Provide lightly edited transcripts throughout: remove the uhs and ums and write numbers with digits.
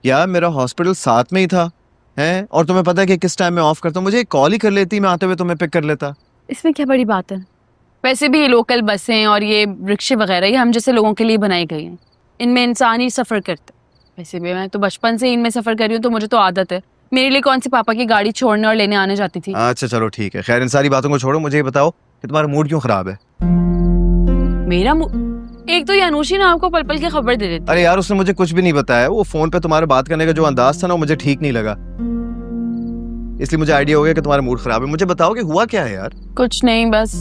यार मेरा हॉस्पिटल साथ में ही था है, और तुम्हें पता है कि किस टाइम मैं ऑफ करता हूँ। मुझे एक कॉल ही कर लेती, मैं आते हुए तुम्हें पिक कर लेता। इसमें क्या बड़ी बात है? वैसे भी ये लोकल बसें और ये रिक्शे वगैरह ये हम जैसे लोगों के लिए बनाई गई हैं। इनमें इंसान ही सफर करता है। वैसे भी मैं तो बचपन से इनमें सफर कर रही हूँ, तो मुझे तो आदत है। मेरे लिए कौन सी पापा की गाड़ी छोड़ने और लेने आने जाती थी। अच्छा चलो ठीक है, खैर इन सारी बातों को छोड़ो, मुझे ये बताओ कि तुम्हारा मूड क्यों खराब है। मेरा एक तो ये अनुशी ना आपको पल पल की खबर दे देती। अरे यार उसने मुझे कुछ भी नहीं बताया। वो फोन पे तुम्हारे बात करने का जो अंदाज था ना, वो मुझे ठीक नहीं लगा, इसलिए मुझे आइडिया हो गया कि तुम्हारा मूड खराब है। मुझे बताओ कि हुआ क्या है यार। कुछ नहीं, बस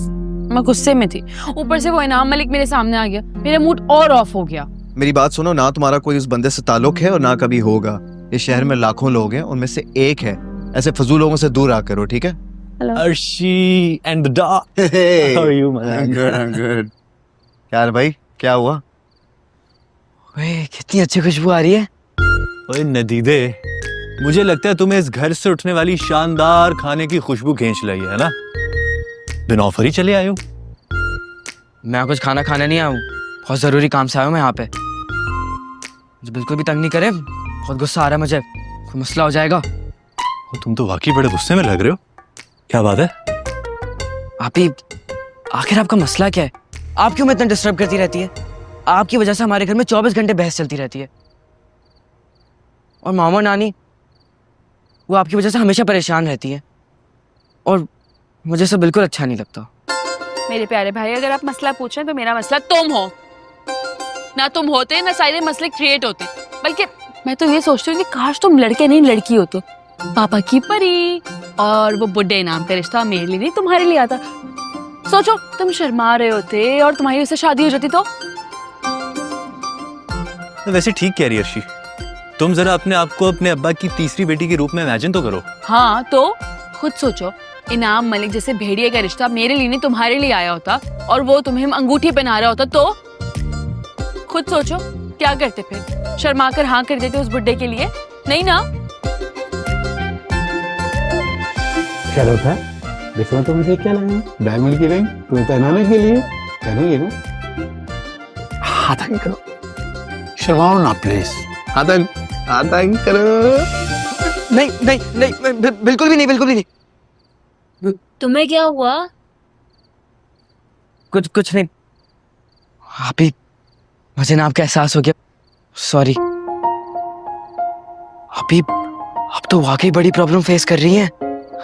मैं गुस्से में थी। ऊपर से वो इनाम मलिक मेरे सामने आ गया, मेरा मूड और ऑफ हो गया। मेरी बात सुनो ना, तुम्हारा कोई उस बंदे से ताल्लुक है और ना कभी होगा। इस शहर में लाखों लोग हैं, उनमें से एक है। ऐसे फजूल लोगों से दूर आ करो, ठीक है। Arshi and the dog. Hey, How are you, man? I'm good, I'm good. यार भाई क्या हुआ? ओए कितनी अच्छी खुशबू आ रही है। ओए नदीदे, मुझे लगता है तुम्हें इस घर से उठने वाली शानदार खाने की खुशबू खींच लाई है ना? बिन ऑफर ही चले आए हो। मैं कुछ खाना खाने नहीं आया हूँ, बहुत जरूरी काम से आया हूँ मैं यहाँ पे। मुझे बिल्कुल भी तंग नहीं करे, बहुत गुस्सा आ रहा है मुझे, कोई मसला हो जाएगा। तुम तो वाकई बड़े गुस्से में लग रहे हो, क्या बात है? आप ही आखिर आपका मसला क्या है? आप क्यों मैं इतना डिस्टर्ब करती रहती है? आपकी वजह से हमारे घर में 24 घंटे बहस चलती रहती है। और मामा और नानी, वो आपकी वजह से हमेशा परेशान रहती है, और मुझे सब बिल्कुल अच्छा नहीं लगता। मेरे प्यारे भाई, अगर आप मसला पूछें तो मेरा मसला तुम हो ना। तुम होते ना सारे मसले क्रिएट होते। बल्कि मैं तो ये सोचती हूँ कि काश तुम लड़के नहीं लड़की हो तो पापा की परी और वो बुड्ढे नाम का रिश्ता मेरे लिए नहीं तुम्हारे लिए आता। सोचो तुम शर्मा रहे होते और तुम्हारी उससे शादी हो जाती तो। वैसे ठीक कह रही है अर्शी, तुम जरा अपने आप को अपने अब्बा की तीसरी बेटी के रूप में इमेजिन तो करो। हाँ तो खुद सोचो, इनाम मलिक जैसे भेड़िए का रिश्ता मेरे लिए नहीं तुम्हारे लिए आया होता और वो तुम्हें अंगूठी पहना रहा होता तो खुद सोचो क्या करते फिर? शर्मा कर हाँ कर देते उस बुड्ढे के लिए? नहीं ना। क्या होता है? देखो तो मुझे क्या लगा, डायमंड की रिंग तुम्हें पहनाने के लिए। पहनोगे ना? हाथ तंग करो, शर्माओ ना प्लीज। हाथ तंग करो। नहीं नहीं नहीं, बिल्कुल भी नहीं, बिल्कुल भी नहीं। तुम्हें क्या हुआ? कुछ नहीं। आप ही, मुझे ना आपका एहसास हो गया, सॉरी। आप तो वाकई बड़ी प्रॉब्लम फेस कर रही हैं।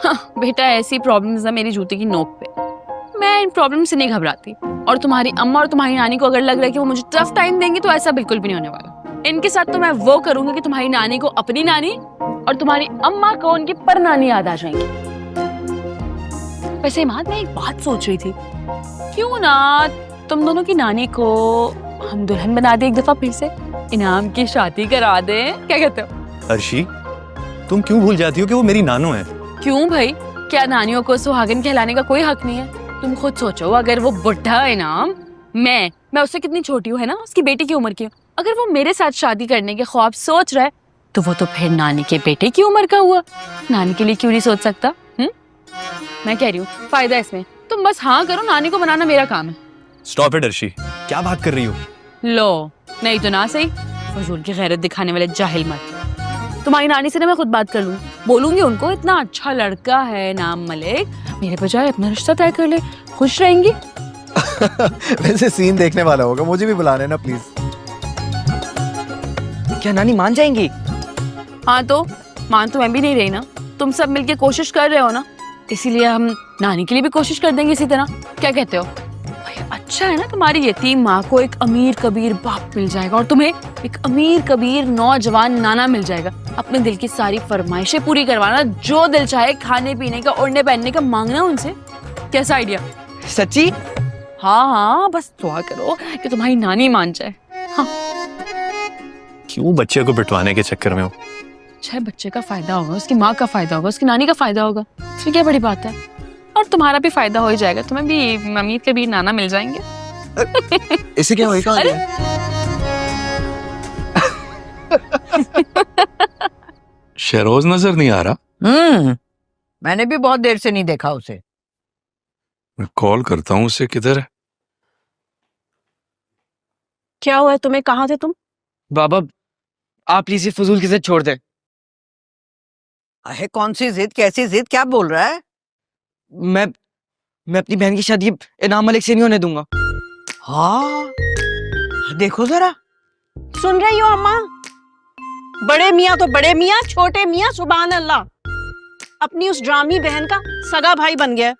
हाँ, बेटा ऐसी प्रॉब्लम्स है मेरी जूते की नोक पे। मैं इन प्रॉब्लम से नहीं घबराती। और तुम्हारी अम्मा और तुम्हारी नानी को अगर लग रहा है कि वो मुझे टफ टाइम देंगी तो ऐसा बिल्कुल भी नहीं होने वाला। इनके साथ तो मैं वो करूंगी कि तुम्हारी नानी को अपनी नानी और तुम्हारी अम्मा को उनकी परनानी याद आ जाएंगी। वैसे इमाद, मैं एक बात सोच रही थी, क्यों ना तुम दोनों की नानी को हम दुल्हन बना दे एक दफा फिर से, इनाम की शादी करा दे। क्या कहते हो? अर्शी, तुम क्यों भूल जाती हो कि वो मेरी नानो है? क्यों भाई, क्या नानियों को सुहागन कहलाने का कोई हक नहीं है? तुम खुद सोचो, अगर वो बुढ़ा इनाम, मैं उससे कितनी छोटी हूँ है ना, उसकी बेटी की उम्र की हूँ, अगर वो मेरे साथ शादी करने के ख्वाब सोच रहा है तो वो तो फिर नानी के बेटे की उम्र का हुआ। नानी के लिए क्यों नहीं सोच सकता? मैं कह रही हूँ फायदा इसमें, तुम बस हाँ करो, नानी को बनाना मेरा काम है। स्टॉप इट अर्शी, क्या बात कर रही हो? लो नहीं तो ना सही, फजूल की गैरत दिखाने वाले जाहिल मत। तुम्हारी नानी से ना मैं खुद बात कर लूँ, बोलूंगी उनको इतना अच्छा लड़का है नाम मलिक, मेरे बजाय अपना रिश्ता तय कर ले, खुश रहेंगी। वैसे सीन देखने वाला होगा, मुझे भी बुला लेना प्लीज। क्या नानी मान जाएंगी? हाँ तो मान तो मैं भी नहीं रही ना, तुम सब मिलके कोशिश कर रहे हो ना, इसीलिए हम नानी के लिए भी कोशिश कर देंगे इसी तरह। क्या कहते हो भाई? अच्छा है ना, तुम्हारी यतीम माँ को एक अमीर कबीर बाप मिल जाएगा और तुम्हें एक अमीर कबीर नौजवान नाना मिल जाएगा। अपने दिल की सारी फरमाइशें पूरी करवाना, जो दिल चाहे खाने पीने का, ओढ़ने पहनने का मांगना उनसे। कैसा आइडिया? सच्ची? हाँ, बस दुआ करो कि तुम्हारी नानी मान जाए। हाँ। क्यों बच्चे को बिठवाने के चक्कर में हो? चाहे बच्चे का फायदा होगा, उसकी माँ का फायदा होगा, उसकी नानी का फायदा होगा, इसमें क्या बड़ी बात है? और तुम्हारा भी फायदा हो ही जाएगा, तुम्हें भी अमीर के भी नाना मिल जाएंगे। इसे क्या होगा? शहरोज नजर नहीं आ रहा। मैंने भी बहुत देर से नहीं देखा उसे। मैं कॉल करता हूँ उसे, किधर है? क्या हुआ तुम्हें? कहाँ थे तुम? बाबा, आप प्लीज ये फजूल की जिद छोड़ दे। अरे कौन सी जिद, कैसी जिद, क्या बोल रहा है? मैं अपनी बहन की शादी इनाम मलिक से नहीं होने दूंगा। हाँ, देखो जरा। सुन रही हो अम्मा? बड़े मियाँ तो बड़े मियाँ, छोटे मियाँ सुभान अल्लाह। अपनी उस ड्रामी बहन का सगा भाई बन गया।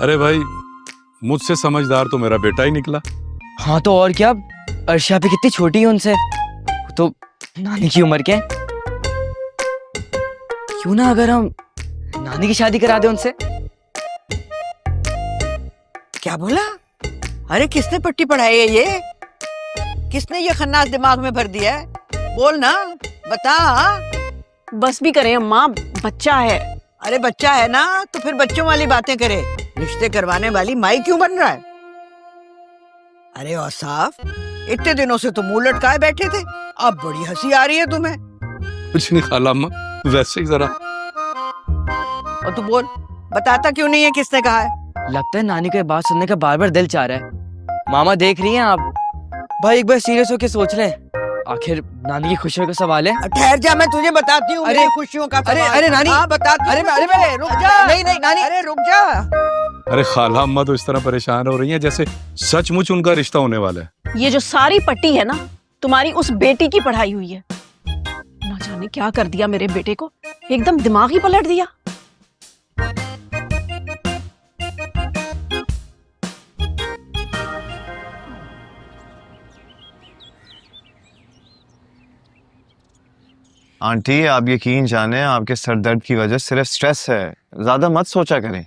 अरे भाई, मुझसे समझदार तो मेरा बेटा ही निकला। हाँ तो और क्या, अर्शिया भी कितनी छोटी है उनसे, वो तो नानी की उम्र के हैं। क्यों ना अगर हम नानी की शादी करा दे उनसे। क्या बोला? अरे किसने पट्टी पढ़ाई है ये? किसने ये खन्नास दिमाग में भर दिया है? बोल ना, बता। बस भी करें अम्मा, बच्चा है। अरे बच्चा है ना तो फिर बच्चों वाली बातें करे, रिश्ते करवाने वाली माई क्यों बन रहा है? अरे औसाफ, इतने दिनों से तो मुंह लटकाए बैठे थे, अब बड़ी हंसी आ रही है तुम्हें। कुछ नहीं खाला अम्मा, वैसे ही जरा। और तू बोल, बताता क्यों नहीं है किसने कहा है? लगता है नानी को ये बात सुनने का बार बार दिल चाह रहा है। मामा देख रही हैं आप? भाई एक बार सीरियस होके सोच ले, आखिर नानी की खुशियों का सवाल है। ठहर जा, मैं तुझे बताती हूँ मेरी खुशियों का सवाल। अरे नानी, हाँ बताती हूँ। अरे रुक जा। नहीं नानी, अरे रुक जा। अरे खाला अम्मा तो इस तरह परेशान हो रही हैं जैसे सचमुच उनका रिश्ता होने वाला है। ये जो सारी पट्टी है ना, तुम्हारी उस बेटी की पढ़ाई हुई है। ना जाने क्या कर दिया मेरे बेटे को, एकदम दिमाग ही पलट दिया। आंटी, आप यकीन जाने आपके सर दर्द की वजह सिर्फ स्ट्रेस है, ज्यादा मत सोचा करें।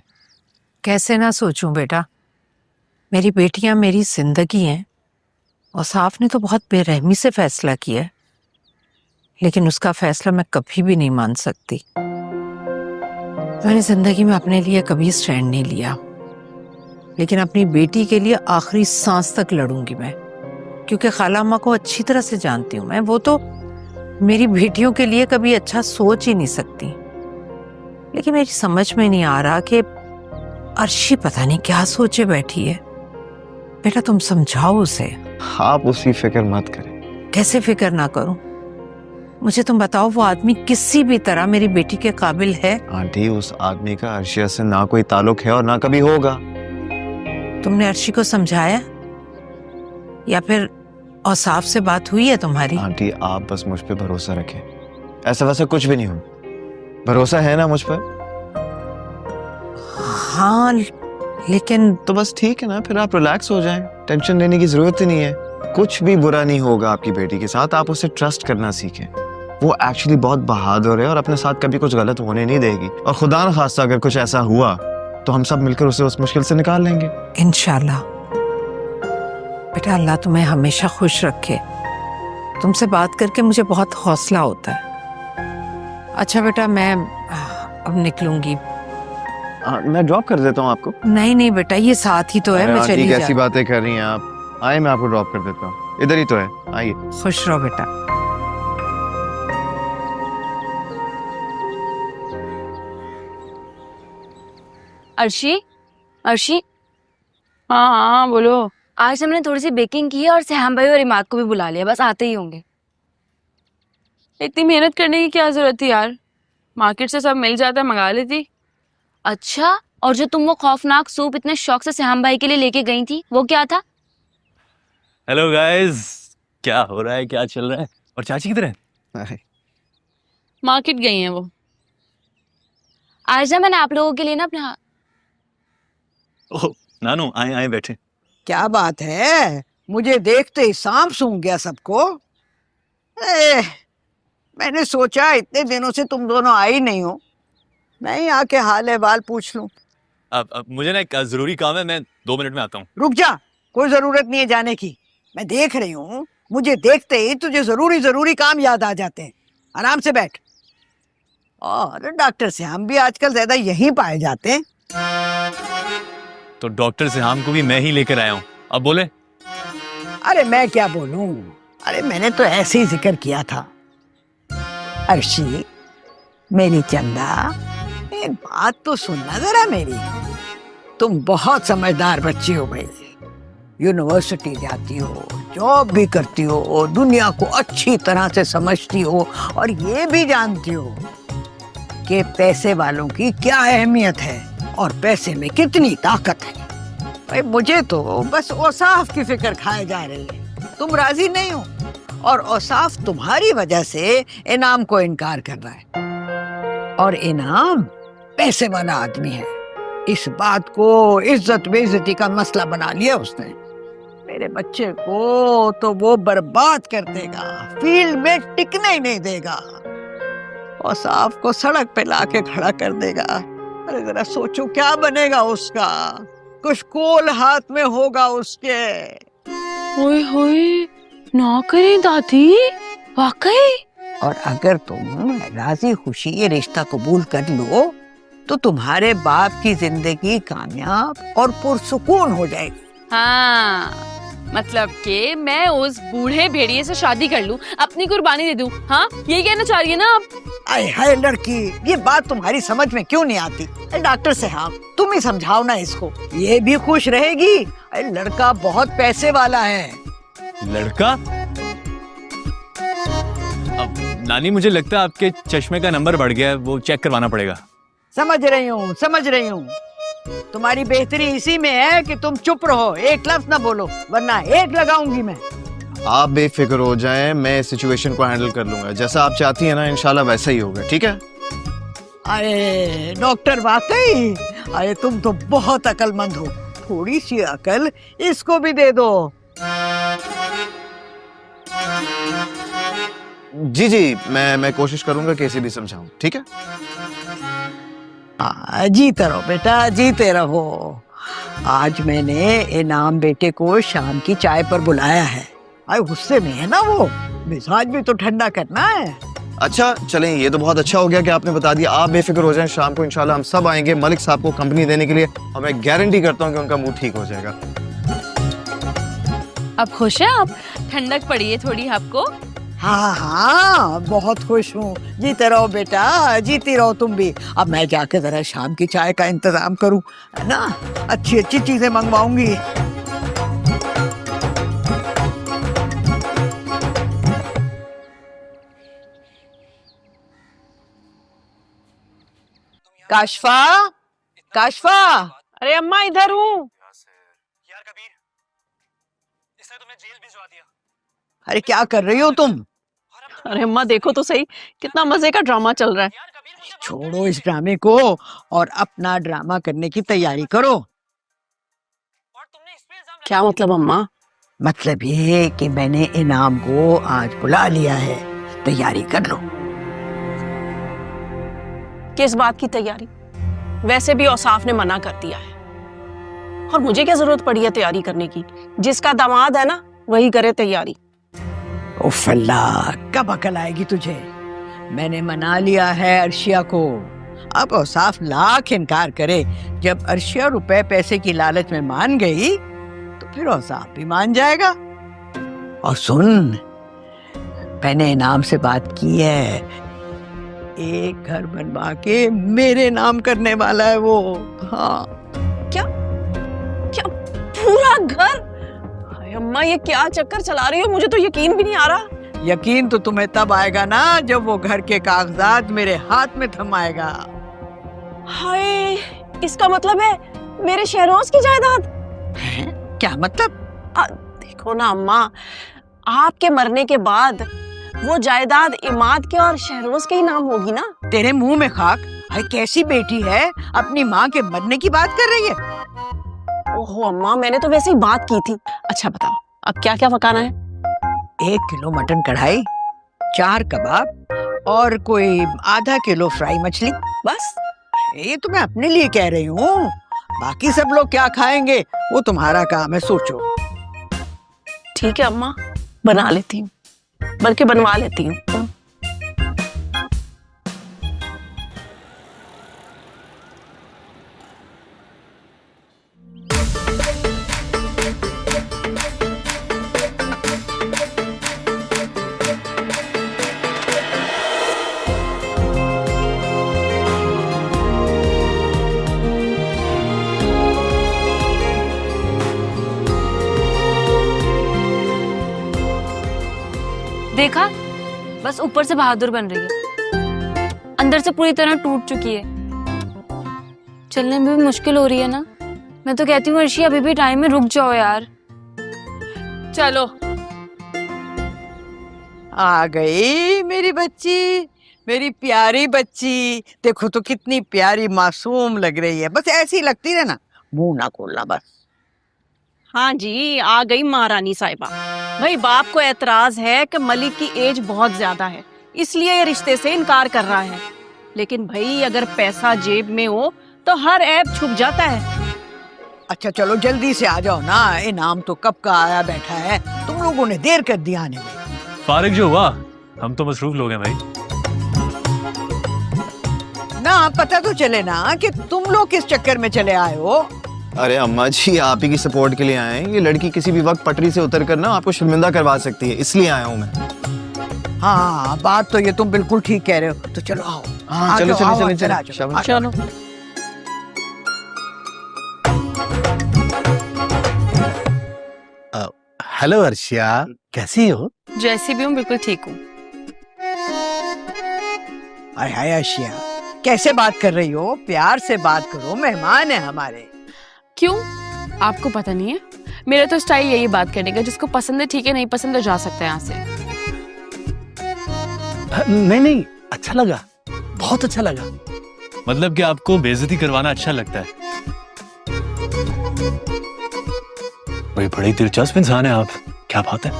कैसे ना सोचूं बेटा, मेरी बेटियां मेरी जिंदगी हैं। और साफ ने तो बहुत बेरहमी से फैसला किया है, लेकिन उसका फैसला मैं कभी भी नहीं मान सकती। मैंने जिंदगी में अपने लिए कभी स्टैंड नहीं लिया, लेकिन अपनी बेटी के लिए आखिरी सांस तक लड़ूंगी मैं, क्योंकि खाला अम्मा को अच्छी तरह से जानती हूँ मैं। वो तो मेरी बेटियों के लिए कभी अच्छा सोच ही नहीं सकती। लेकिन मेरी समझ में नहीं आ रहा कि अर्शी पता नहीं क्या सोचे बैठी है। बेटा तुम समझाओ उसे। आप उसकी फिक्र मत करें। कैसे फिक्र ना करूं? मुझे तुम बताओ, वो आदमी किसी भी तरह मेरी बेटी के काबिल है? आंटी, उस आदमी का अर्शिया से ना कोई ताल्लुक है और ना कभी होगा। तुमने अर्शी को समझाया या फिर औसाफ से बात हुई है तुम्हारी? आंटी, आप बस मुझ पे भरोसा रखें, ऐसा वैसा कुछ भी नहीं हो। भरोसा है ना मुझ पर? हाँ, लेकिन तो बस ठीक है ना, फिर आप रिलैक्स हो जाएं, टेंशन लेने की जरूरत ही नहीं है। कुछ भी बुरा नहीं होगा आपकी बेटी के साथ, आप उसे ट्रस्ट करना सीखें। वो एक्चुअली बहुत बहादुर है और अपने साथ कभी कुछ गलत होने नहीं देगी। और खुदा न खास्ता अगर कुछ ऐसा हुआ तो हम सब मिलकर उसे उस मुश्किल से निकाल लेंगे इंशाल्लाह। बेटा अल्लाह तुम्हें हमेशा खुश रखे। तुमसे बात करके मुझे बहुत हौसला होता है। अच्छा बेटा, मैं अब निकलूंगी। मैं ड्रॉप कर देता हूँ आपको। नहीं बेटा, ये साथ ही तो है, मैं चली कैसी जा। बातें कर रही हैं आप? आइए, मैं आपको ड्रॉप कर देता हूँ, इधर ही तो है, आइए। खुश रहो बेटा। अर्शी, अर्शी। हाँ हाँ बोलो। आज हमने थोड़ी सी बेकिंग की है और सैम भाई और इमाद को भी बुला लिया, बस आते ही होंगे। इतनी मेहनत करने की क्या जरूरत थी यार, मार्केट से सब मिल जाता, मंगा लेती। अच्छा, और जो तुम वो खौफनाक सूप इतने शौक से सैम भाई के लिए लेके गई थी, वो क्या था? हेलो गाइस, क्या हो रहा है, क्या चल रहा है? और चाची किधर है? मार्केट गई हैं वो। आज ना मैंने आप लोगों के लिए ना अपना। ओह नानू, आए आए बैठे। क्या बात है, मुझे देखते ही सांप सूंघ गया सबको। मैंने सोचा इतने दिनों से तुम दोनों आई नहीं हो, मैं ही आके हाल अहवाल पूछ लूं। अब मुझे ना एक जरूरी काम है, मैं 2 मिनट में आता हूँ। रुक जा, कोई जरूरत नहीं है जाने की। मैं देख रही हूँ, मुझे देखते ही तुझे जरूरी काम याद आ जाते हैं। आराम से बैठ। और डॉक्टर श्याम भी आजकल ज्यादा यहीं पाए जाते हैं। तो डॉक्टर सिहाम को भी मैं ही लेकर आया हूँ, अब बोले। अरे मैं क्या बोलूं, अरे मैंने तो ऐसे ही जिक्र किया था। अर्शी, मेरी चंदा, एक बात तो सुनना जरा मेरी। तुम बहुत समझदार बच्ची हो गई, यूनिवर्सिटी जाती हो, जॉब भी करती हो, दुनिया को अच्छी तरह से समझती हो और ये भी जानती हो कि पैसे वालों की क्या अहमियत है और पैसे में कितनी ताकत है। भाई मुझे तो बस औसाफ की फिक्र खाए जा रही है। तुम राजी नहीं हो और औसाफ तुम्हारी वजह से इनाम को इनकार कर रहा है, और इनाम पैसे वाला आदमी है। इस बात को इज्जत बेइज्जती का मसला बना लिया उसने। मेरे बच्चे को तो वो बर्बाद कर देगा, फील्ड में टिकने ही नहीं देगा, और साफ को सड़क पे लाके खड़ा कर देगा। अरे जरा सोचो क्या बनेगा उसका, कुछ कोल हाथ में होगा उसके। ओए होए, ना करें दादी, वाकई। और अगर तुम राजी खुशी ये रिश्ता कबूल कर लो तो तुम्हारे बाप की जिंदगी कामयाब और पुरसुकून हो जाएगी। हाँ, मतलब कि मैं उस बूढ़े भेड़िए से शादी कर लूं, अपनी कुर्बानी दे दूं। हाँ, यही कहना चाह रही है ना आप? आए हाय लड़की, ये बात तुम्हारी समझ में क्यों नहीं आती? डॉक्टर साहब तुम ही समझाओ ना इसको, ये भी खुश रहेगी। अरे लड़का बहुत पैसे वाला है। लड़का? अब नानी, मुझे लगता है आपके चश्मे का नंबर बढ़ गया है, वो चेक करवाना पड़ेगा। समझ रही हूँ। तुम्हारी बेहतरी इसी में है कि तुम चुप रहो, एक लफ्ज ना बोलो, वरना एक लगाऊंगी मैं। आप बेफिक्र हो जाएं, मैं इस सिचुएशन को हैंडल कर लूंगा। जैसा आप चाहती हैं ना, इंशाल्लाह वैसा ही होगा, ठीक है? अरे डॉक्टर वाकई, अरे तुम तो बहुत अक्लमंद हो। थोड़ी सी अकल इसको भी दे दो। जी, मैं कोशिश करूंगा कैसे भी समझाऊं, ठीक है? जीते रहो बेटा, जीते रहो। आज मैंने इनाम बेटे को शाम की चाय पर बुलाया है। अरे गुस्से में है ना वो, मिजाज भी तो ठंडा करना है। अच्छा चलें, ये तो बहुत अच्छा हो गया कि आपने बता दिया। आप बेफिक्र हो जाएं, शाम को इंशाल्लाह हम सब आएंगे मलिक साहब को कंपनी देने के लिए, और मैं गारंटी करता हूँ कि उनका मूड ठीक हो जाएगा। अब खुश हैं आप? ठंडक पड़ी है थोड़ी आपको? हाँ, बहुत खुश हूँ। जीते रहो बेटा, जीती रहो तुम भी। अब मैं जाके जरा शाम की चाय का इंतजाम करूँ, है ना? अच्छी अच्छी चीजें मंगवाऊंगी। काशफा, काशफा। अरे अम्मा इधर हूँ। यार कबीर, इसने तुम्हें जेल भिजवा दिया। अरे क्या कर रही हो तुम? अरे अम्मा देखो तो सही, कितना मजे का ड्रामा चल रहा है। छोड़ो इस ड्रामे को और अपना ड्रामा करने की तैयारी करो। क्या मतलब अम्मा? मतलब ये कि मैंने इनाम को आज बुला लिया है, तैयारी कर लो। किस बात की तैयारी? वैसे भी औसाफ ने मना कर दिया है, और मुझे क्या जरूरत पड़ी है तैयारी करने की? जिसका दामाद है ना, वही करे तैयारी। उफ अल्लाह, कब अकल आएगी तुझे? मैंने मना लिया है अर्शिया को। अब औसाफ लाख इनकार करे, जब अर्शिया रुपए पैसे की लालच में मान गई तो फिर औसाफ भी मान जाएगा। और सुन, मैंने इनाम से बात की है, एक घर बनवा के मेरे नाम करने वाला है वो। हाँ। क्या क्या पूरा घर? हाय अम्मा, ये क्या चक्कर चला रही हो? मुझे तो यकीन भी नहीं आ रहा। यकीन तो तुम्हें तब आएगा ना जब वो घर के कागजात मेरे हाथ में थमाएगा। हाय, इसका मतलब है मेरे शहरोज की जायदाद? क्या मतलब? देखो ना अम्मा, आपके मरने के बाद वो जायदाद इमाद के और शहरोज के ही नाम होगी ना? तेरे मुंह में खाक। हाय, कैसी बेटी है, अपनी माँ के मरने की बात कर रही है? ओहो अम्मा, मैंने तो वैसे ही बात की थी। अच्छा बताओ, अब क्या क्या पकाना है? 1 किलो मटन कढ़ाई, 4 कबाब और कोई आधा किलो फ्राई मछली। बस? ये तो मैं अपने लिए कह रही हूँ, बाकी सब लोग क्या खाएंगे वो तुम्हारा काम है, सोचो। ठीक है अम्मा, बना लेती हूँ, बल्कि बनवा लेती हूँ। देखा, बस ऊपर से बहादुर बन रही है, अंदर से पूरी तरह टूट चुकी है। चलने में भी मुश्किल हो रही है ना। मैं तो कहती हूँ अर्शी अभी भी टाइम में रुक जाओ यार। चलो। आ गई मेरी बच्ची, मेरी प्यारी बच्ची। देखो तो कितनी प्यारी मासूम लग रही है। बस ऐसी लगती रहे ना, मुंह ना खोलना बस। हाँ जी, आ गई महारानी साहिबा। भाई बाप को एतराज है कि मलिक की एज बहुत ज्यादा है, इसलिए ये रिश्ते से इनकार कर रहा है। लेकिन भाई अगर पैसा जेब में हो तो हर ऐब छुप जाता है। अच्छा चलो जल्दी से आ जाओ ना, इनाम तो कब का आया बैठा है, तुम लोगों ने देर कर दिया आने में। फारिग जो हुआ, हम तो मसरूफ लोग हैं भाई। ना पता तो चले ना कि तुम लोग किस चक्कर में चले आए हो। अरे अम्मा जी, आप ही की सपोर्ट के लिए आए हैं। ये लड़की किसी भी वक्त पटरी से उतर कर ना आपको शर्मिंदा करवा सकती है, इसलिए आया हूँ मैं। हाँ बात तो ये तुम बिल्कुल ठीक कह रहे हो। तो चलो आओ। हाँ चलो चलो चलो चलो चलो। चलो। हेलो अर्शिया, कैसी हो? जैसी भी हूँ बिल्कुल ठीक हूँ। हाय हाय अर्शिया, कैसे बात कर रही हो? प्यार से बात करो, मेहमान है हमारे। क्यों, आपको पता नहीं है? मेरा तो स्टाइल यही बात करने का, जिसको पसंद है ठीक है, नहीं पसंद तो जा सकता है यहाँ से। नहीं नहीं, अच्छा लगा, बहुत अच्छा लगा। मतलब कि आपको बेइज्जती करवाना अच्छा लगता है? भाई बड़ी दिलचस्प इंसान है आप, क्या बात है।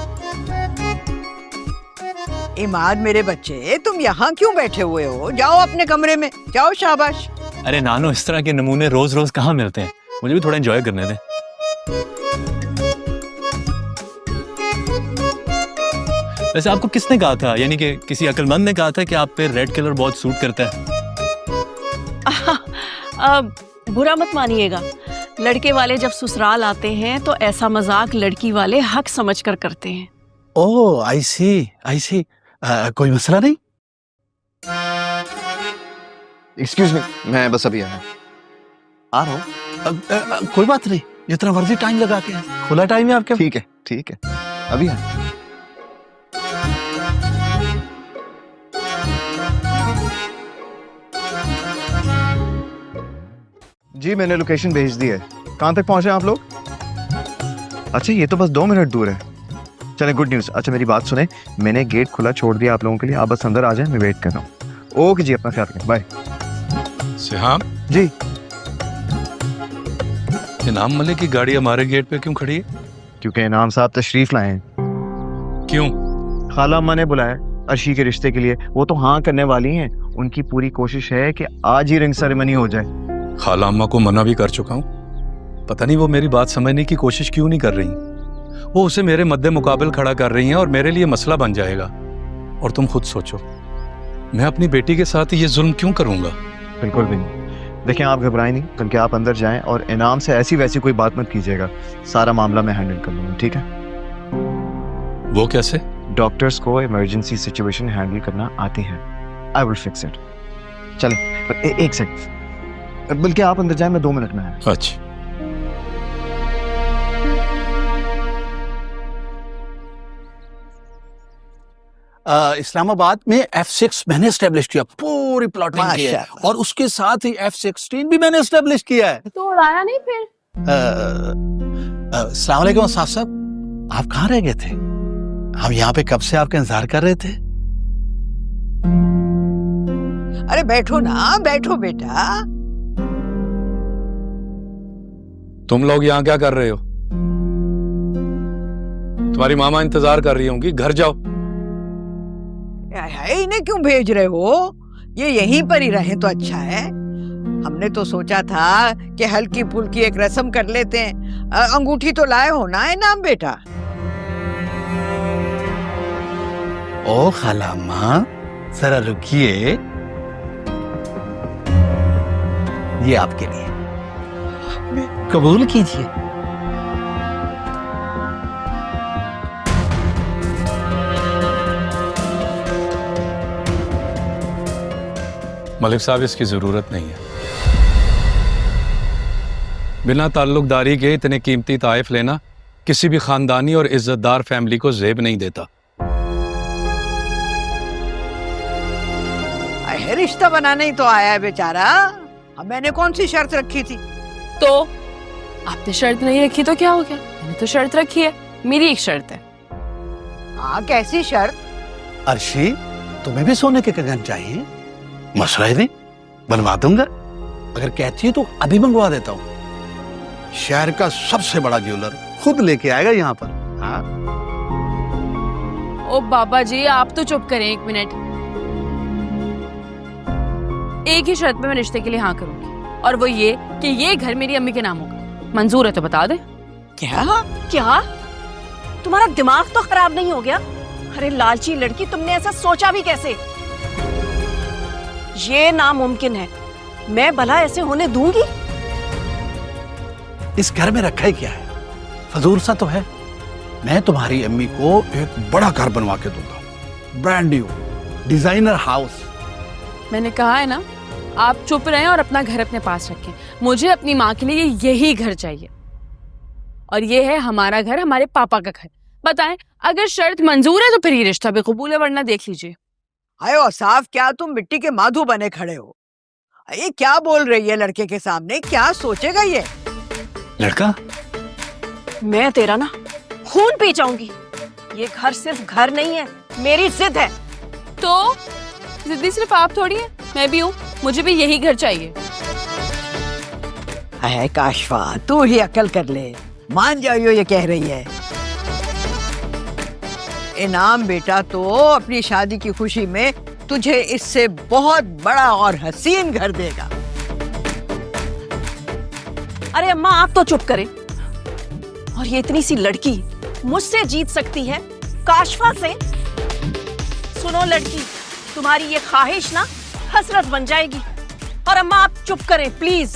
इमाद मेरे बच्चे, तुम यहाँ क्यों बैठे हुए हो? जाओ अपने कमरे में जाओ, शाबाश। अरे नानो, इस तरह के नमूने रोज रोज कहाँ मिलते हैं, मुझे भी थोड़ा एंजॉय करने दें। वैसे आपको किसने कहा था, यानी कि किसी अक्लमंद ने कहा था कि आप पे रेड कलर बहुत सूट करता है? बुरा मत मानिएगा, लड़के वाले जब ससुराल आते हैं तो ऐसा मजाक लड़की वाले हक समझकर करते हैं। ओह आई सी। कोई मसला नहीं। एक्सक्यूज मी, मैं बस अभी आया, आ रहा हूँ। कोई बात नहीं, जितना मर्जी टाइम लगा के, खुला टाइम है आपके। ठीक है ठीक है, अभी आया। जी मैंने लोकेशन भेज दी है। कहाँ तक पहुंचे आप लोग? अच्छा ये तो बस 2 मिनट दूर है। चले गुड न्यूज़। अच्छा मेरी बात सुने, मैंने गेट खुला छोड़ दिया आप लोगों के लिए, आप बस अंदर आ जाएं, मैं वेट कर रहा हूँ। ओके जी, अपना ख्याल रखें, बाय। सिहाम जी। इनाम मलिक की गाड़ी हमारे गेट पे क्यों खड़ी है? क्योंकि इनाम साहब तशरीफ लाए हैं। क्यों? खाला अम्मा ने बुलाया अर्शी के रिश्ते के लिए, वो तो हाँ करने वाली हैं। उनकी पूरी कोशिश है कि आज ही रिंग सेरेमनी हो जाए। खाला अम्मा को मना भी कर चुका हूँ, पता नहीं वो मेरी बात समझने की कोशिश क्यों नहीं कर रही। वो उसे मेरे मद्दे मुकाबिल खड़ा कर रही हैं और मेरे लिए मसला बन जाएगा। और तुम खुद सोचो, मैं अपनी बेटी के साथ ये जुल्म क्यों करूंगा? बिल्कुल भी नहीं। देखें आप घबराएं नहीं, बल्कि आप अंदर जाएं और इनाम से ऐसी वैसी कोई बात मत कीजिएगा। सारा मामला मैं हैंडल कर लूंगा, ठीक है? वो कैसे? डॉक्टर्स को इमरजेंसी सिचुएशन हैंडल करना आती है। I will fix it. चलें, एक सेकंड, बल्कि आप अंदर जाएं, मैं 2 मिनट में आया। अच्छा। इस्लामाबाद में F6 मैंने एस्टेब्लिश किया, पूरी प्लॉटिंग की है, और उसके साथ ही F16 भी मैंने एस्टेब्लिश किया है। तो उड़ाया नहीं फिर? अस्सलाम वालेकुम साहब, आप कहाँ रह गए थे? हम यहाँ पे कब से आपका इंतजार कर रहे थे। अरे बैठो ना, बैठो बेटा। तुम लोग यहाँ क्या कर रहे हो? तुम्हारी मामा इंतजार कर रही होंगी, घर जाओ। इन्हें क्यों भेज रहे हो? ये यहीं पर ही रहे तो अच्छा है। हमने तो सोचा था कि हल्की फुल्की एक रस्म कर लेते हैं। अंगूठी तो लाए हो ना इनाम बेटा? ओ खाला अम्मा, जरा रुकिए, ये आपके लिए, कबूल कीजिए। मलिक साहब, इसकी जरूरत नहीं है। बिना ताल्लुकदारी के इतने कीमती ताइफ लेना किसी भी खानदानी और इज्जतदार फैमिली को जेब नहीं देता। अरे रिश्ता बनाने ही तो आया है बेचारा। अब मैंने कौन सी शर्त रखी थी? तो आपने शर्त नहीं रखी तो क्या हो गया? मैंने तो शर्त रखी है, मेरी एक शर्त है। हाँ, कैसी शर्त? अर्शी, तुम्हें भी सोने के कंगन चाहिए? मसला ही नहीं, बनवा दूंगा। अगर कहती है तो अभी मंगवा देता हूँ। शहर का सबसे बड़ा ज्वेलर खुद लेके आएगा यहाँ पर। हाँ? ओ बाबा जी, आप तो चुप करें एक मिनट। एक ही शर्त पे मैं रिश्ते के लिए हाँ करूंगी, और वो ये कि ये घर मेरी अम्मी के नाम होगा। मंजूर है तो बता दे। क्या? क्या तुम्हारा दिमाग तो खराब नहीं हो गया? अरे लालची लड़की, तुमने ऐसा सोचा भी कैसे? ये नामुमकिन है, मैं भला ऐसे होने दूंगी? इस घर में रखा ही क्या है? फजूल सा तो है। मैं तुम्हारी अम्मी को एक बड़ा घर बनवा के दूंगा, ब्रांड न्यू डिजाइनर हाउस। मैंने कहा है ना, आप चुप रहें और अपना घर अपने पास रखें। मुझे अपनी माँ के लिए यही घर चाहिए, और ये है हमारा घर, हमारे पापा का घर। बताएं, अगर शर्त मंजूर है तो फिर ये रिश्ता भी कबूल है, वरना देख लीजिए। हाय औसाफ, क्या तुम मिट्टी के माधु बने खड़े हो? ये क्या बोल रही है लड़के के सामने? क्या सोचेगा ये लड़का? मैं तेरा ना खून पी जाऊंगी। ये घर सिर्फ घर नहीं है, मेरी जिद है। तो जिद्दी सिर्फ आप थोड़ी है, मैं भी हूँ। मुझे भी यही घर चाहिए। है काशफा, तू ही अकल कर ले, मान जाइयो ये कह रही है। इनाम बेटा तो अपनी शादी की खुशी में तुझे इससे बहुत बड़ा और हसीन घर देगा। अरे अम्मा, आप तो चुप करें। और ये इतनी सी लड़की मुझसे जीत सकती है, काशफा से? सुनो लड़की, तुम्हारी ये ख्वाहिश ना हसरत बन जाएगी। और अम्मा आप चुप करें प्लीज।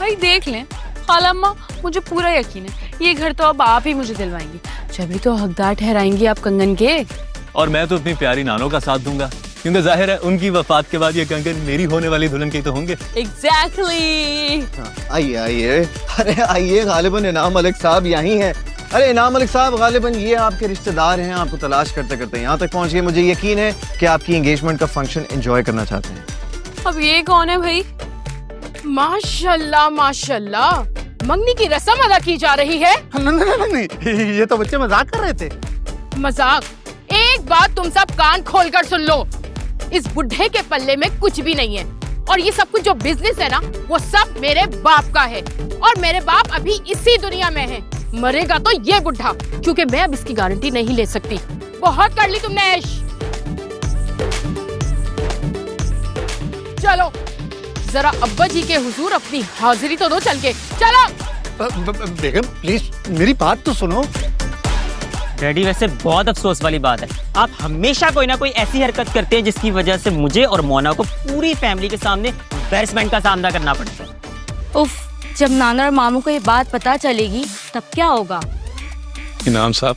भाई देख लें खाला अम्मा, मुझे पूरा यकीन है ये घर तो अब आप ही मुझे दिलवाएंगी, जब भी तो हकदार ठहराएंगी आप कंगन के। और मैं तो अपनी प्यारी नानों का साथ दूंगा, क्योंकि जाहिर है उनकी वफात के बाद ये कंगन मेरी होने वाली दुल्हन के तो होंगे। एग्जैक्टली। आइए आइए, अरे आइए, गालिबन इनाम मलिक साहब यहीं हैं। अरे इनाम मलिक साहब, गालिबन ये आपके रिश्तेदार हैं, आपको तलाश करते करते यहाँ तक पहुँच गए। मुझे यकीन है कि आपकी एंगेजमेंट का फंक्शन एंजॉय करना चाहते हैं। अब ये कौन है भाई? माशाल्लाह माशाल्लाह, मंगनी की रस्म अदा की जा रही है। नहीं, ये तो बच्चे मजाक कर रहे थे। मजाक? एक बात तुम सब कान खोलकर सुन लो, इस बुढ़े के पल्ले में कुछ भी नहीं है, और ये सब कुछ जो बिजनेस है ना, वो सब मेरे बाप का है, और मेरे बाप अभी इसी दुनिया में है। मरेगा तो ये बुढ़ा, क्योंकि मैं अब इसकी गारंटी नहीं ले सकती। बहुत कर ली तुमने ऐश। चलो जरा अब्बा जी के हुजूर अपनी हाजिरी तो दो चल के। चलो। बेगम प्लीज मेरी बात तो सुनो। डैडी, वैसे बहुत अफसोस वाली बात है, आप हमेशा कोई ना कोई ऐसी हरकत करते हैं जिसकी वजह से मुझे और मोना को पूरी फैमिली के सामने एम्बैरेसमेंट का सामना करना पड़ता है। उफ, जब नाना और मामू को ये बात पता चलेगी तब क्या होगा? इनाम साहब,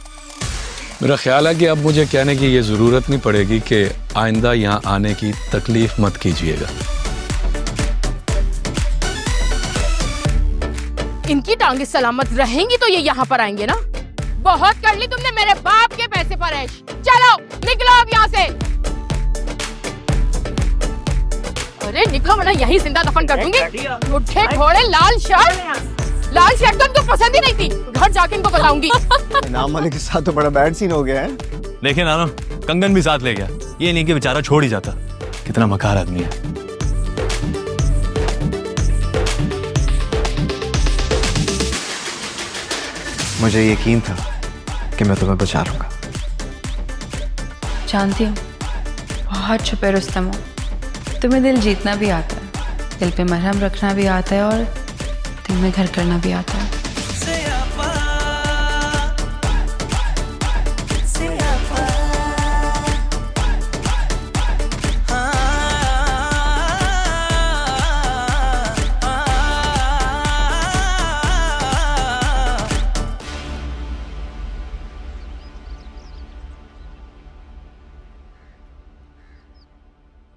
मेरा ख्याल है कि अब मुझे कहने की ये जरूरत नहीं पड़ेगी कि आइंदा यहाँ आने की तकलीफ मत कीजिएगा। इनकी टांगे सलामत रहेंगी तो ये यहाँ पर आएंगे ना। बहुत कर ली तुमने मेरे बाप के पैसे पर ऐश। चलो निकलो अब यहाँ से। अरे निकलो वरना यही जिंदा दफन कर दूंगी। बुढ़े घोड़े, लाल शर्ट तो इनको पसंद ही नहीं थी, घर जाके इनको बताऊंगी। इनाम मलिक के साथ तो बड़ा बैड सीन हो गया है। देखिए नानो, कंगन भी साथ ले गया, ये नहीं कि बेचारा छोड़ ही जाता। कितना मकार आदमी है। मुझे यकीन था कि मैं तुम्हें बचा लूंगा। जानती हूँ, बहुत छुपे रुस्तम हो। तुम्हें दिल जीतना भी आता है, दिल पे मरहम रखना भी आता है, और दिल में घर करना भी आता है।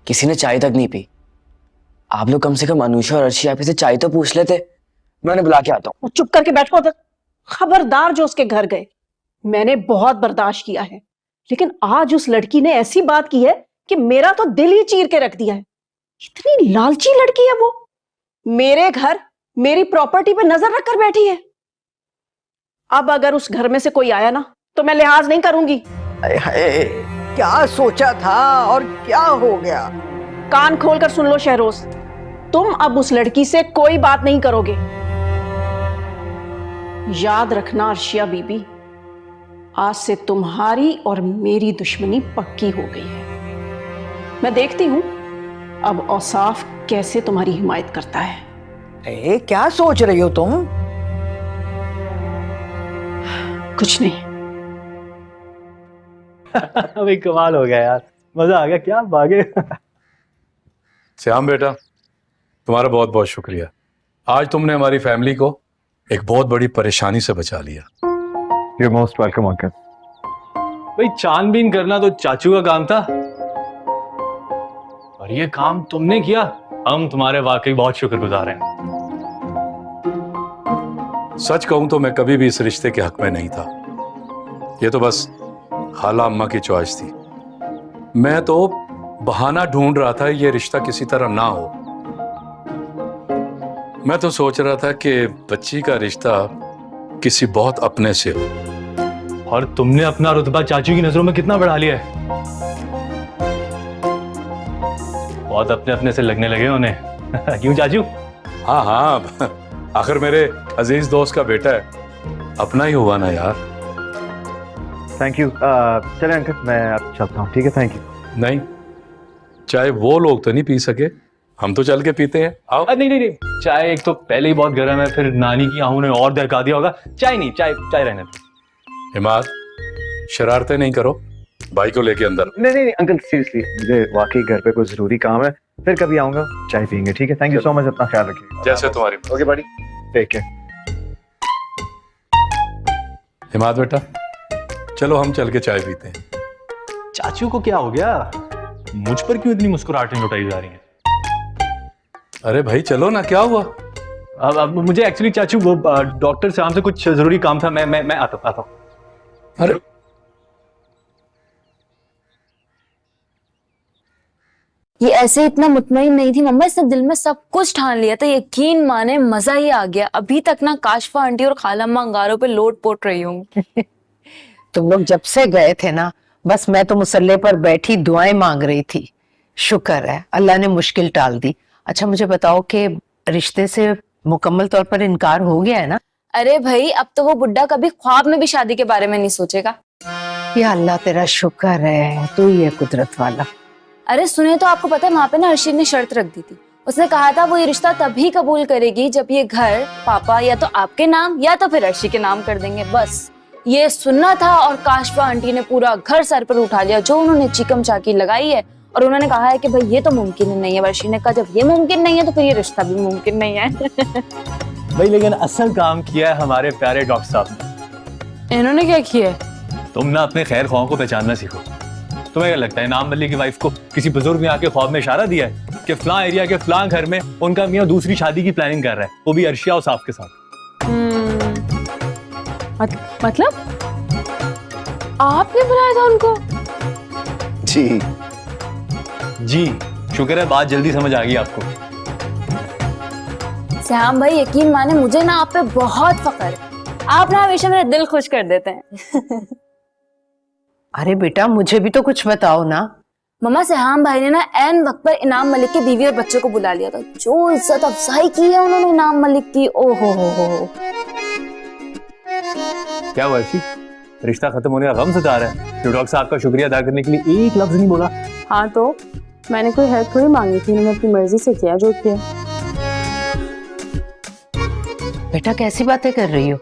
किसी ने चाय तक नहीं पी। आप लोग कम से कम अनुषा और अर्शी आप से चाय तो पूछ लेते। मैंने बुला के आता हूँ। चुप करके बैठो उधर। खबरदार जो उसके घर गए। मैंने बहुत बर्दाश्त किया है, लेकिन आज उस लड़की ने ऐसी बात की है कि मेरा तो दिल ही चीर के रख दिया है। इतनी लालची लड़की है वो, मेरे घर मेरी प्रॉपर्टी पे नजर रख कर बैठी है। अब अगर उस घर में से कोई आया ना तो मैं लिहाज नहीं करूंगी। हाय, क्या सोचा था और क्या हो गया? कान खोल कर सुन लो शहरोज, तुम अब उस लड़की से कोई बात नहीं करोगे। याद रखना अर्शिया बीबी, आज से तुम्हारी और मेरी दुश्मनी पक्की हो गई है। मैं देखती हूं अब औसाफ कैसे तुम्हारी हिमायत करता है। क्या सोच रही हो तुम? कुछ नहीं। अभी कमाल हो गया यार, मजा आ गया, क्या भागे। श्याम बेटा, तुम्हारा बहुत बहुत शुक्रिया। आज तुमने हमारी फैमिली को एक बहुत बड़ी परेशानी से बचा लिया। You're most welcome, uncle. भाई छानबीन करना तो चाचू का काम था और ये काम तुमने किया, हम तुम्हारे वाकई बहुत शुक्रगुजार हैं। सच कहूं तो मैं कभी भी इस रिश्ते के हक में नहीं था। ये तो बस खाला अम्मा की चॉइस थी। मैं तो बहाना ढूंढ रहा था ये रिश्ता किसी तरह ना हो। मैं तो सोच रहा था कि बच्ची का रिश्ता किसी बहुत अपने से हो। और तुमने अपना रुतबा चाचू की नजरों में कितना बढ़ा लिया है। बहुत अपने अपने से लगने लगे उन्हें। क्यों चाचू? हाँ हाँ, आखिर मेरे अजीज दोस्त का बेटा है, अपना ही हुआ ना यार। Thank you. चले अंकल, मैं अब चलता हूँ। ठीक है, थैंक यू। नहीं, चाहे वो लोग तो नहीं पी सके, हम तो चल के पीते हैं। आओ। नहीं नहीं नहीं, चाय एक तो पहले ही बहुत गर्म है, फिर नानी की आहू ने और दहका दिया होगा। चाय नहीं, चाय रहने दो। हिमाद, शरारतें नहीं करो, भाई को लेके अंदर। नहीं नहीं अंकल, सीरियसली मुझे वाकई घर पे कोई जरूरी काम है, फिर कभी आऊंगा, चाय पियेंगे। ठीक है, थैंक यू सो मच, अपना ख्याल रखिए। जैसे तुम्हारी। ओके बड़ी, टेक केयर। हिमाद बेटा, चलो हम चल के चाय पीते हैं। चाचू को क्या हो गया? मुझ पर क्यों इतनी मुस्कुराहटें लुटाई जा रही हैं? अरे भाई चलो ना, क्या हुआ? अब मुझे एक्चुअली चाचू वो डॉक्टर साहब से कुछ जरूरी काम था, मैं आता हूँ। अरे ये ऐसे इतना मुतमईन नहीं थी मम्मा, इसने दिल में सब कुछ ठान लिया था। यकीन माने मजा ही आ गया। अभी तक ना काशफा आंटी और खाला अम्मा अंगारों पे लोट पोट रही हूँ। तुम लोग जब से गए थे ना, बस मैं तो मुसल्ले पर बैठी दुआएं मांग रही थी। शुक्र है अल्लाह ने मुश्किल टाल दी। अच्छा मुझे बताओ कि रिश्ते से मुकम्मल तौर पर इनकार हो गया है ना? अरे भाई, अब तो वो बुड्ढा कभी ख्वाब में भी शादी के बारे में नहीं सोचेगा। या अल्लाह तेरा शुक्र है, तू ही है कुदरत वाला। अरे सुने तो, आपको पता है वहाँ पे ना अर्शीद ने शर्त रख दी थी। उसने कहा था वो ये रिश्ता तभी कबूल करेगी जब ये घर पापा या तो आपके नाम या तो फिर अर्शी के नाम कर देंगे। बस ये सुनना था और काशफा आंटी ने पूरा घर सर पर उठा लिया। जो उन्होंने चिकम चाकी लगाई है और उन्होंने कहा है कि भाई ये तो मुमकिन नहीं है। अर्शी ने कहा जब ये मुमकिन नहीं है तो फिर ये रिश्ता भी मुमकिन नहीं है। भाई लेकिन असल काम किया है हमारे प्यारे डॉक्टर साहब ने। इन्होंने क्या किया? तुम ना अपने खैर ख्वाहों को पहचानना सीखो। तुम्हें क्या लगता है इनाम मलिक की वाइफ को किसी बुजुर्ग ने आके ख्वाब में इशारा दिया है कि फलां एरिया के फलां घर में उनका मियां दूसरी शादी की प्लानिंग कर रहा है, वो भी अर्शिया और साफ के साथ? मतलब आपने बुलाया था उनको? जी, शुक्र है बात जल्दी समझ आ गई आपको। श्याम भाई यकीन माने मुझे ना आप पे बहुत फख्र है। आप ना हमेशा मेरा दिल खुश कर देते हैं। अरे बेटा मुझे भी तो कुछ बताओ ना। मम्मा, श्याम भाई ने ना ऐन वक्त पर इनाम मलिक के बीवी और बच्चों को बुला लिया था। जो इज्जत अफजाई की है उन्होंने इनाम मलिक की, ओहो हो। क्या हुआ अर्शी, रिश्ता खत्म होने का गम सता रहा है? जो डॉक्टर साहब का शुक्रिया अदा करने के लिए एक लफ्ज नहीं बोला। हाँ तो मैंने कोई हेल्प थोड़ी मांगी थी, मैंने अपनी मर्जी से किया जो किया। बेटा कैसी बातें कर रही हो?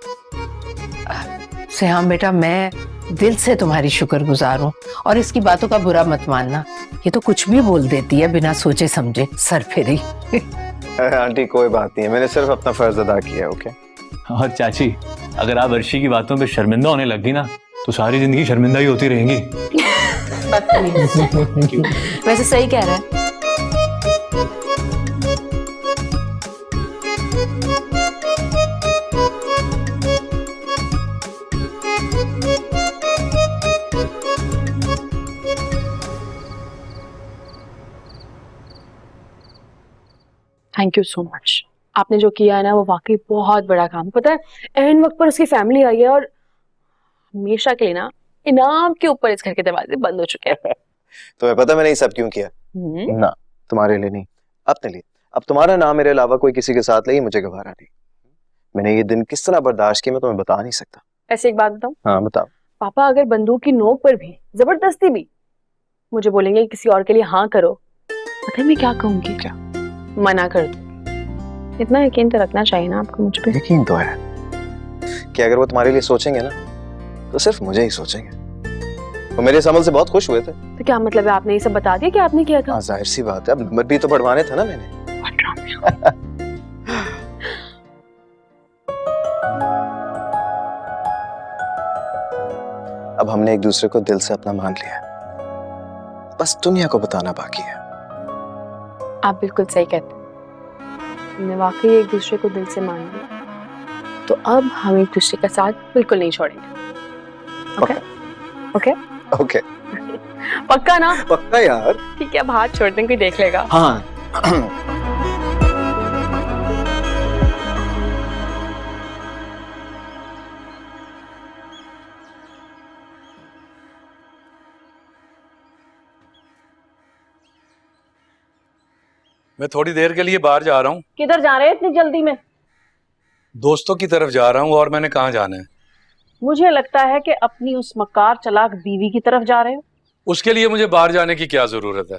श्याम बेटा मैं दिल से तुम्हारी शुक्रगुजार हूँ और इसकी बातों का बुरा मत मानना। ये तो कुछ भी बोल देती है बिना सोचे समझे, सर फेरी। आंटी कोई बात नहीं है, मैंने सिर्फ अपना फर्ज अदा किया। ओके। और चाची, अगर आप अर्शी की बातों पे शर्मिंदा होने लगी ना तो सारी जिंदगी शर्मिंदा ही होती रहेंगी। वैसे सही कह रहा है। Thank you so much. आपने जो किया है ना वो वाकई बहुत बड़ा काम। पता है एन वक्त पर उसकी फैमिली आई है और हमेशा के लिए ना इनाम के ऊपर इस घर के दरवाजे बंद हो चुके हैं। तुम्हें पता मैंने ये सब क्यों किया? ना, तुम्हारे लिए नहीं, अपने लिए। अब तुम्हारा नाम मेरे अलावा कोई किसी के साथ ले, ये मुझे गवारा नहीं। मैंने ये दिन किस तरह बर्दाश्त किया मैं तुम्हें बता नहीं सकता। ऐसे एक बात बताऊं? हाँ बताओ। पापा अगर बंदूक की नोक पर भी जबरदस्ती भी मुझे बोलेंगे कि किसी और के लिए हाँ करो, पता है मैं क्या कहूंगी? क्या? मना कर दूंगी। इतना यकीन तो रखना चाहिए ना आपको मुझ पे। यकीन तो है कि अगर वो तुम्हारे लिए सोचेंगे ना तो सिर्फ मुझे ही सोचेंगे। वो मेरे इस अमल से बहुत खुश हुए थे। तो क्या मतलब है आपने ये सब बता दिया कि आपने किया था? हाँ जाहिर सी बात है, अब नंबर भी तो बढ़वाने था ना मैंने। अब हमने एक दूसरे को दिल से अपना मान लिया, बस दुनिया को बताना बाकी है। आप बिल्कुल सही कहते हैं, हमने वाकई एक दूसरे को दिल से मान लिया, तो अब हम एक दूसरे का साथ बिल्कुल नहीं छोड़ेंगे। ओके? ओके? ओके। पक्का ना? पक्का यार। ठीक है, अब हाथ छोड़ते हैं, कोई देख लेगा। हाँ। मैं थोड़ी देर के लिए बाहर जा रहा हूँ। किधर जा रहे हैं इतनी जल्दी में? दोस्तों की तरफ जा रहा हूँ। और मैंने कहाँ जाना है? मुझे लगता है कि अपनी उस मकार चालाक बीवी की तरफ जा रहे हो। उसके लिए मुझे बाहर जाने की क्या जरूरत है?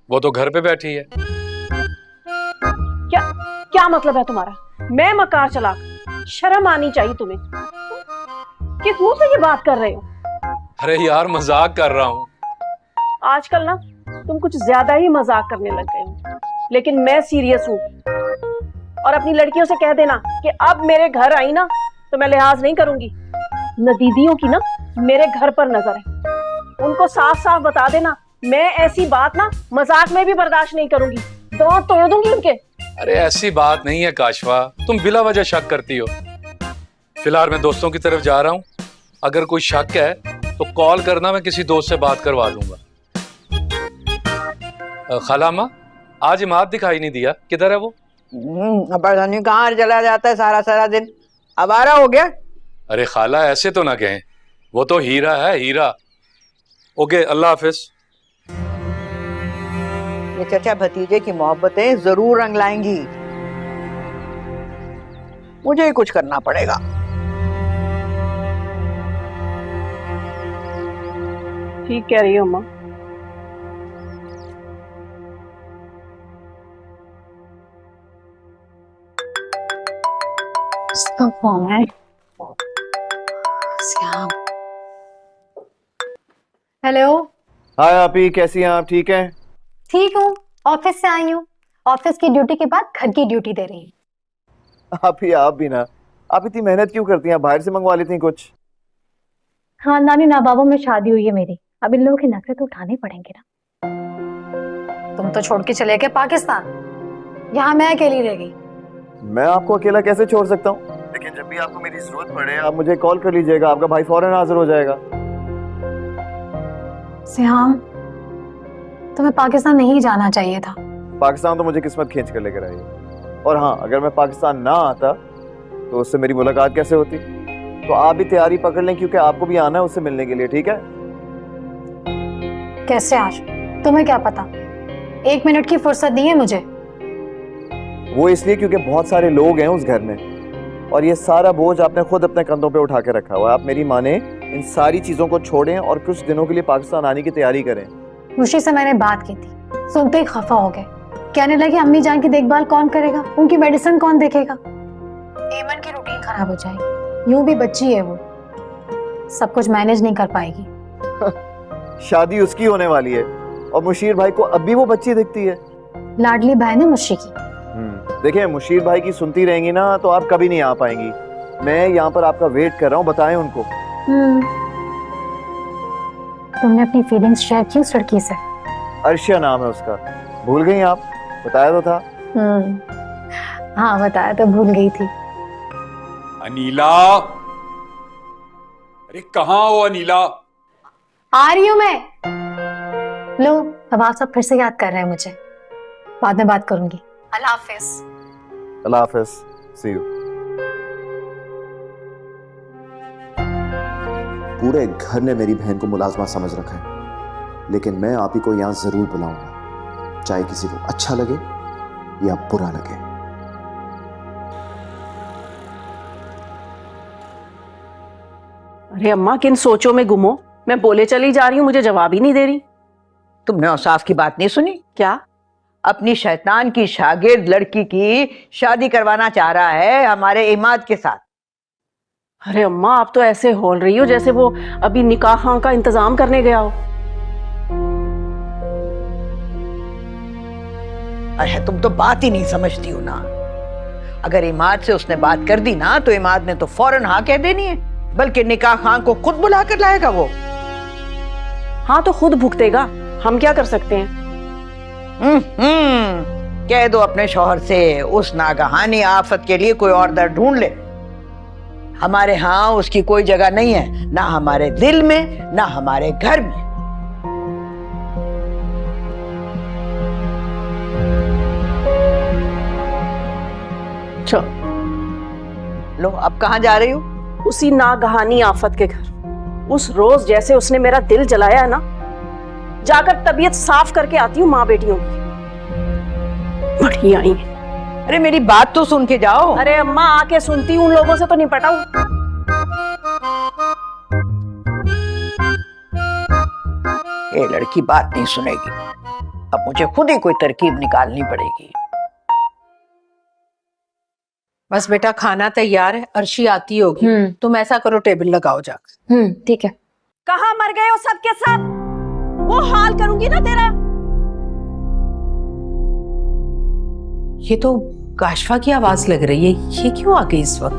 वो तो घर पे बैठी है। क्या मतलब है तुम्हारा? मैं मकार चालाक? शर्म आनी चाहिए तुम्हें। किस मुंह से ये बात कर रहे हो? अरे यार मजाक कर रहा हूँ। आजकल ना तुम कुछ ज्यादा ही मजाक करने लग गए हो, लेकिन मैं सीरियस हूँ। और अपनी लड़कियों से कह देना कि अब मेरे घर आई ना तो मैं लिहाज नहीं करूंगी। नदीदियों की ना मेरे घर पर नजर है। उनको साफ साफ बता देना, मैं ऐसी बात ना मजाक में भी बर्दाश्त नहीं करूंगी। दांत तोड़ दूंगी उनके। अरे ऐसी बात नहीं है काशवा, तुम बिला वजह शक करती हो। फिलहाल मैं दोस्तों की तरफ जा रहा हूँ। अगर कोई शक है तो कॉल करना, मैं किसी दोस्त से बात करवा दूंगा। खालामा, आज इमाद दिखाई नहीं दिया, किधर है वो? पता नहीं कहाँ चला जाता है सारा सारा दिन, आवारा हो गया। अरे खाला ऐसे तो ना कहें, वो तो हीरा है, हीरा। ओके, अल्लाह हाफिज। ये चचा भतीजे की मोहब्बतें जरूर रंग लाएंगी। मुझे ही कुछ करना पड़ेगा। ठीक कह रही हो माँ। हेलो। हाय आपी, कैसी हैं आप? ठीक हैं? ठीक हूँ, ऑफिस से आई हूँ। ऑफिस की ड्यूटी के बाद घर की ड्यूटी दे रही हूँ। आप भी ना, आप इतनी मेहनत क्यों करती हैं? बाहर से मंगवा लेती हैं कुछ। खानदानी नवाबों में शादी हुई है मेरी, अब इन लोगों की नखरे तो उठाने पड़ेंगे ना। तुम तो छोड़ के चले गए पाकिस्तान, यहाँ मैं अकेली रह गई। मैं आपको अकेला कैसे छोड़ सकता हूँ? लेकिन जब भी आपको मेरी जरूरत पड़े आप मुझे कॉल कर लीजिएगा, आपका भाई फौरन हाजिर हो जाएगा। सियाम, तुम्हें पाकिस्तान नहीं जाना चाहिए था। पाकिस्तान तो मुझे किस्मत खींच कर लेकर आई। और हाँ, अगर मैं पाकिस्तान ना आता तो उससे मेरी मुलाकात कैसे होती? तो आप भी तैयारी पकड़ लें, क्योंकि आपको भी आना है उससे मिलने के लिए, ठीक है? कैसे आज? तुम्हें क्या पता? 1 मिनट की फुर्सत नहीं है मुझे। वो इसलिए क्योंकि बहुत सारे लोग हैं उस घर में, और ये सारा बोझ आपने खुद अपने कंधों पे उठा के रखा हुआ है। आप मेरी माने, इन सारी चीजों को छोड़ें और कुछ दिनों के लिए पाकिस्तान आने की तैयारी करें। मुशी से मैंने बात की थी, सुनते ही खफा हो गए। कहने लगे अम्मी जान की देखभाल कौन करेगा, उनकी मेडिसिन कौन देखेगा। एमन की रूटीन खराब हो जाएगी। यूं भी बच्ची है वो, सब कुछ मैनेज नहीं कर पाएगी। शादी उसकी होने वाली है और मुशीर भाई को अब भी वो बच्ची दिखती है। लाडली बहन है मुशी की। देखिए, मुशीर भाई की सुनती रहेंगी ना तो आप कभी नहीं आ पाएंगी। मैं यहाँ पर आपका वेट कर रहा हूँ, बताएं उनको। तुमने अपनी फीलिंग्स शेयर की उस लड़की से? अर्शिया नाम है उसका, भूल गई आप? बताया तो था। हाँ बताया तो भूल गई थी। अनीला, अरे कहाँ हो अनीला? आ रही हूँ मैं। लो, अब आप सब फिर से याद कर रहे हैं मुझे। बाद में बात करूंगी। अल्लाह हाफिज। अल्लाह हाफिज, सी यू। पूरे घर ने मेरी बहन को मुलाजमा समझ रखा है, लेकिन मैं आप ही को यहां जरूर बुलाऊंगा, चाहे किसी को अच्छा लगे या बुरा लगे। अरे अम्मा, किन सोचों में गुम हो? मैं बोले चली जा रही हूँ, मुझे जवाब ही नहीं दे रही। तुमने औसाफ की बात नहीं सुनी? क्या? अपनी शैतान की शागिर्द लड़की की शादी करवाना चाह रहा है हमारे इमाद के साथ। अरे अम्मा, आप तो ऐसे बोल रही हो जैसे वो अभी निकाह का इंतजाम करने गया हो। अरे तुम तो बात ही नहीं समझती हो ना। अगर इमाद से उसने बात कर दी ना तो इमाद ने तो फौरन हाँ कह देनी है, बल्कि निकाह खान को खुद बुला कर लाएगा वो। हाँ तो खुद भुगतेगा, हम क्या कर सकते हैं? कह दो अपने शौहर से उस नागहानी आफत के लिए कोई और दर ढूंढ ले। हमारे यहाँ उसकी कोई जगह नहीं है, ना हमारे दिल में ना हमारे घर में। चलो लो, अब कहाँ जा रही हो? उसी नागहानी आफत के घर। उस रोज जैसे उसने मेरा दिल जलाया है ना, जाकर तबीयत साफ करके आती हूँ माँ बेटियों की। बड़ी आई। अरे मेरी बात तो सुन के जाओ। अरे अम्मा, आके सुनती हूँ, उन लोगों से तो निपटा हूँ। ये लड़की बात नहीं सुनेगी, अब मुझे खुद ही कोई तरकीब निकालनी पड़ेगी। बस बेटा, खाना तैयार है, अर्शी आती होगी। तुम ऐसा करो, टेबल लगाओ जाकर। ठीक है। कहाँ मर गए हो सब के सब? वो हाल करूंगी ना तेरा। ये तो काशफा की आवाज लग रही है, ये क्यों आ गई इस वक्त?